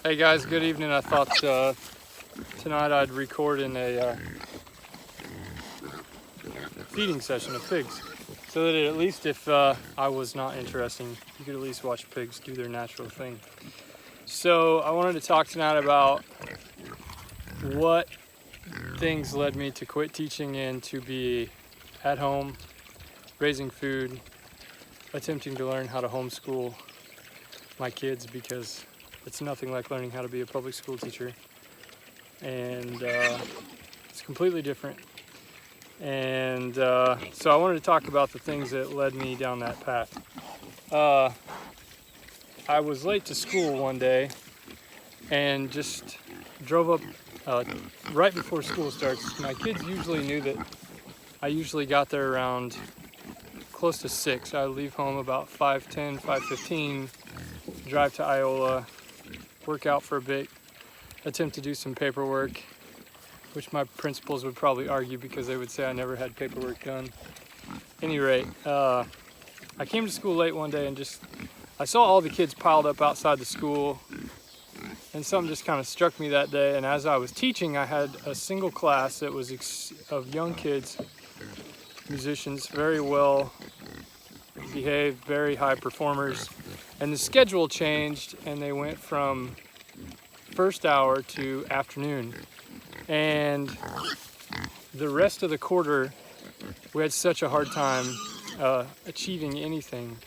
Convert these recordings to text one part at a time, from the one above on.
Hey guys, good evening. I thought tonight I'd record in a feeding session of pigs, so that at least if I was not interesting, you could at least watch pigs do their natural thing. So I wanted to talk tonight about what things led me to quit teaching and to be at home, raising food, attempting to learn how to homeschool my kids, because it's nothing like learning how to be a public school teacher, and it's completely different. And so I wanted to talk about the things that led me down that path. I was late to school one day and just drove up right before school starts. My kids usually knew that I usually got there around close to 6. I would leave home about 5:10, 5:15, drive to Iola, work out for a bit, attempt to do some paperwork, which my principals would probably argue because they would say I never had paperwork done. At any rate, I came to school late one day and I saw all the kids piled up outside the school, and something just kind of struck me that day. And as I was teaching, I had a single class that was of young kids, musicians, very well behaved, very high performers, and the schedule changed and they went from first hour to afternoon. And the rest of the quarter, we had such a hard time achieving anything.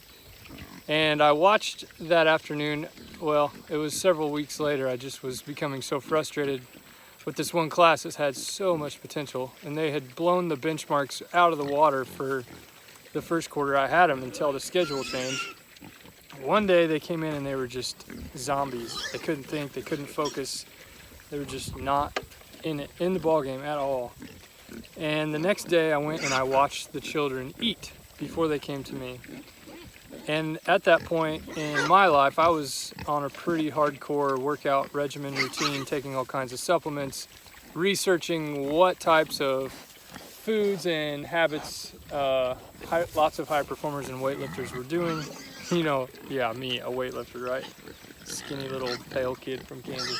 And I watched that afternoon. Well, it was several weeks later. I just was becoming so frustrated with this one class that had so much potential, and they had blown the benchmarks out of the water for the first quarter. I had them until the schedule changed. One day they came in and they were just zombies. They couldn't think, they couldn't focus. They were just not in the ball game at all. And the next day I went and I watched the children eat before they came to me. And at that point in my life, I was on a pretty hardcore workout regimen routine, taking all kinds of supplements, researching what types of foods and habits lots of high performers and weightlifters were doing. You know, yeah, me, a weightlifter, right? Skinny little pale kid from Kansas.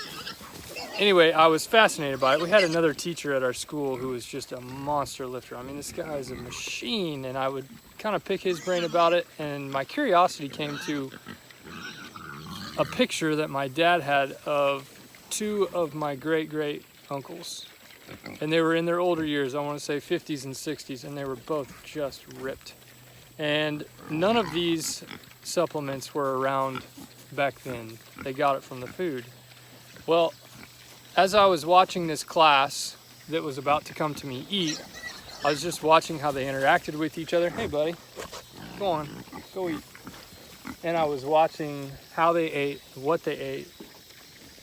Anyway, I was fascinated by it. We had another teacher at our school who was just a monster lifter. I mean, this guy is a machine, and I would kind of pick his brain about it, and my curiosity came to a picture that my dad had of two of my great uncles, and they were in their older years. I want to say 50s and 60s, and they were both just ripped. And none of these supplements were around back then. They got it from the food. Well, as I was watching this class that was about to come to me eat, I was just watching how they interacted with each other. Hey buddy, go on, go eat. And I was watching how they ate, what they ate.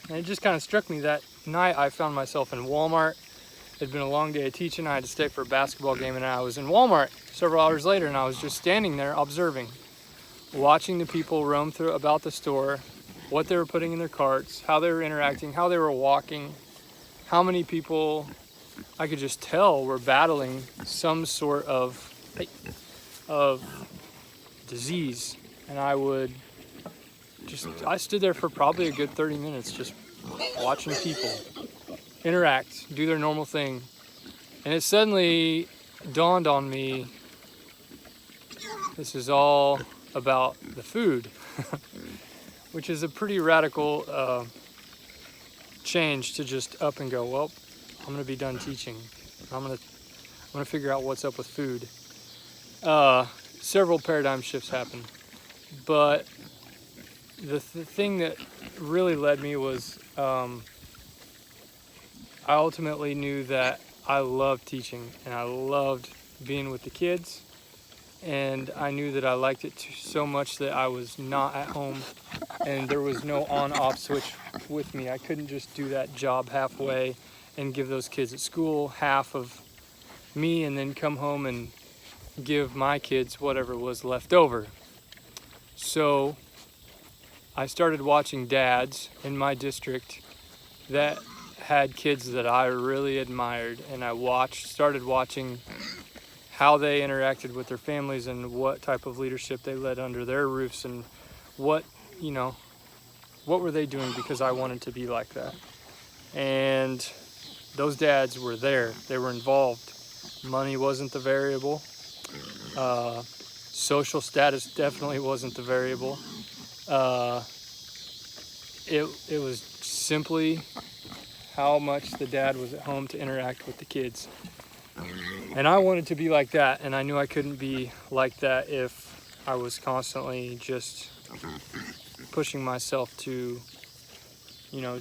And it just kind of struck me that night. I found myself in Walmart. It had been a long day of teaching. I had to stay for a basketball game, and I was in Walmart several hours later, and I was just standing there observing, watching the people roam through about the store, what they were putting in their carts, how they were interacting, how they were walking, how many people I could just tell were battling some sort of disease. And I stood there for probably a good 30 minutes just watching people interact, do their normal thing. And it suddenly dawned on me, this is all about the food, which is a pretty radical change to just up and go, well, I'm going to be done teaching. I'm going to figure out what's up with food. Several paradigm shifts happened, but the thing that really led me was I ultimately knew that I loved teaching and I loved being with the kids, and I knew that I liked it so much that I was not at home and there was no on-off switch with me. I couldn't just do that job halfway and give those kids at school half of me and then come home and give my kids whatever was left over. So I started watching dads in my district that had kids that I really admired, and I started watching how they interacted with their families and what type of leadership they led under their roofs, and what What were they doing because I wanted to be like that? And those dads were there. They were involved. Money wasn't the variable. Social status definitely wasn't the variable. It was simply how much the dad was at home to interact with the kids. And I wanted to be like that, and I knew I couldn't be like that if I was constantly just pushing myself to,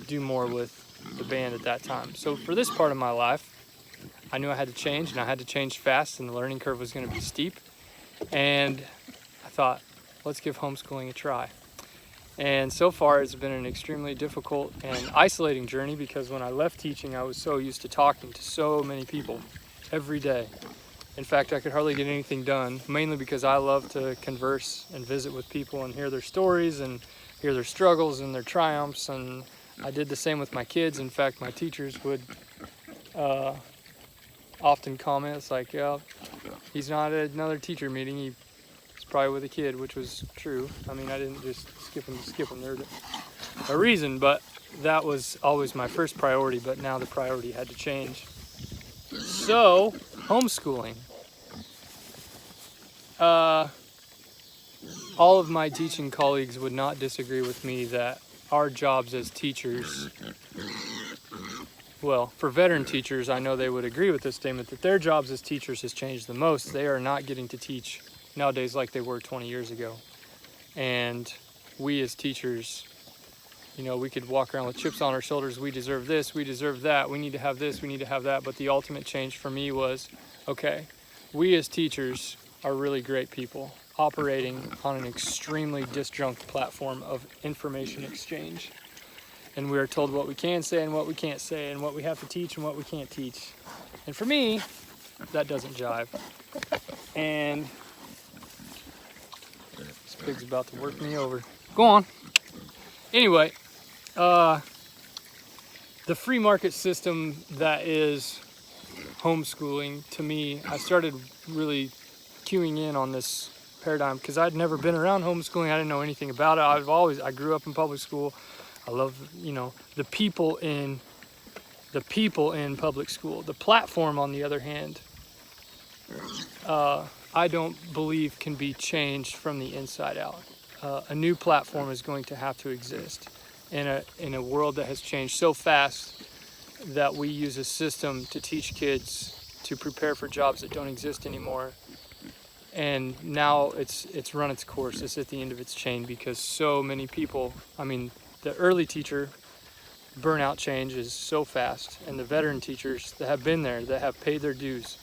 do more with the band at that time. So for this part of my life, I knew I had to change, and I had to change fast, and the learning curve was going to be steep. And I thought, let's give homeschooling a try. And so far, it's been an extremely difficult and isolating journey, because when I left teaching, I was so used to talking to so many people every day. In fact, I could hardly get anything done, mainly because I love to converse and visit with people and hear their stories and hear their struggles and their triumphs. And I did the same with my kids. In fact, my teachers would often comment, it's like, yeah, he's not at another teacher meeting, he's probably with a kid, which was true. I mean, I didn't just skip them. There's a reason, but that was always my first priority, but now the priority had to change. So, homeschooling. All of my teaching colleagues would not disagree with me that our jobs as teachers, well, for veteran teachers, I know they would agree with this statement, that their jobs as teachers has changed the most. They are not getting to teach nowadays like they were 20 years ago. And we as teachers, we could walk around with chips on our shoulders. We deserve this, we deserve that, we need to have this, we need to have that. But the ultimate change for me was, okay, we as teachers are really great people operating on an extremely disjunct platform of information exchange. And we are told what we can say and what we can't say, and what we have to teach and what we can't teach. And for me, that doesn't jive. And this pig's about to work me over. Go on. Anyway, the free market system that is homeschooling, to me, I started really cueing in on this paradigm because I'd never been around homeschooling. I didn't know anything about it. I grew up in public school. I love, the people in public school. The platform, on the other hand, I don't believe can be changed from the inside out. A new platform is going to have to exist in a world that has changed so fast that we use a system to teach kids to prepare for jobs that don't exist anymore. And now it's run its course. It's at the end of its chain because so many people, the early teacher burnout change is so fast, and the veteran teachers that have been there, that have paid their dues,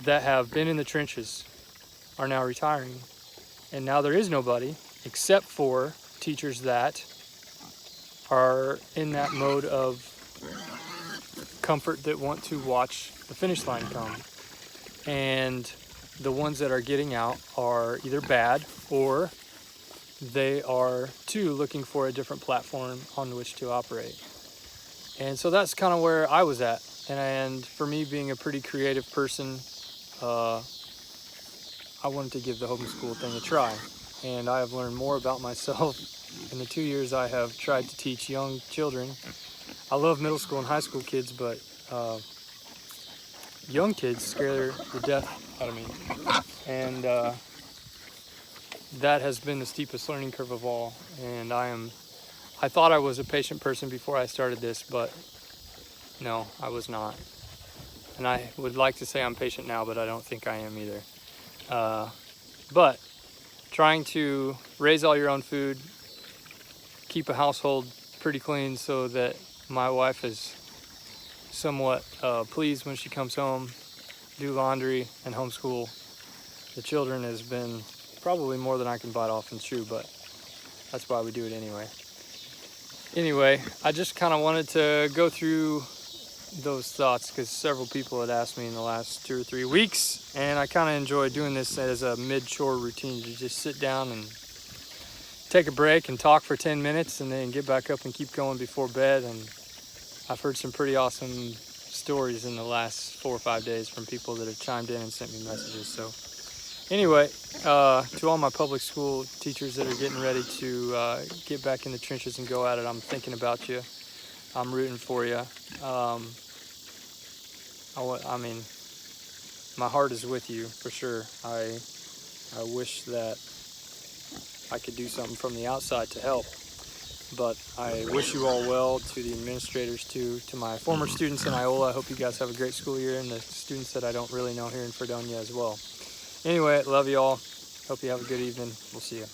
that have been in the trenches, are now retiring. And now there is nobody except for teachers that are in that mode of comfort, that want to watch the finish line come. And the ones that are getting out are either bad, or they are too looking for a different platform on which to operate. And so that's kind of where I was at. And for me, being a pretty creative person, I wanted to give the homeschool thing a try. And I have learned more about myself in the 2 years I have tried to teach young children. I love middle school and high school kids, but young kids scare the death out of me. And that has been the steepest learning curve of all. And I thought I was a patient person before I started this, but no, I was not. And I would like to say I'm patient now, but I don't think I am either. But trying to raise all your own food, keep a household pretty clean so that my wife is somewhat pleased when she comes home, do laundry, and homeschool the children has been probably more than I can bite off and chew, but that's why we do it anyway. Anyway, I just kind of wanted to go through those thoughts because several people had asked me in the last 2 or 3 weeks, and I kind of enjoy doing this as a mid-chore routine, to just sit down and take a break and talk for 10 minutes and then get back up and keep going before bed. And I've heard some pretty awesome stories in the last 4 or 5 days from people that have chimed in and sent me messages. So Anyway, to all my public school teachers that are getting ready to get back in the trenches and go at it, I'm thinking about you. I'm rooting for you. I mean, my heart is with you for sure. I wish that I could do something from the outside to help, but I wish you all well. To the administrators, to my former students in Iola, I hope you guys have a great school year, and the students that I don't really know here in Fredonia as well. Anyway, love you all. Hope you have a good evening. We'll see you.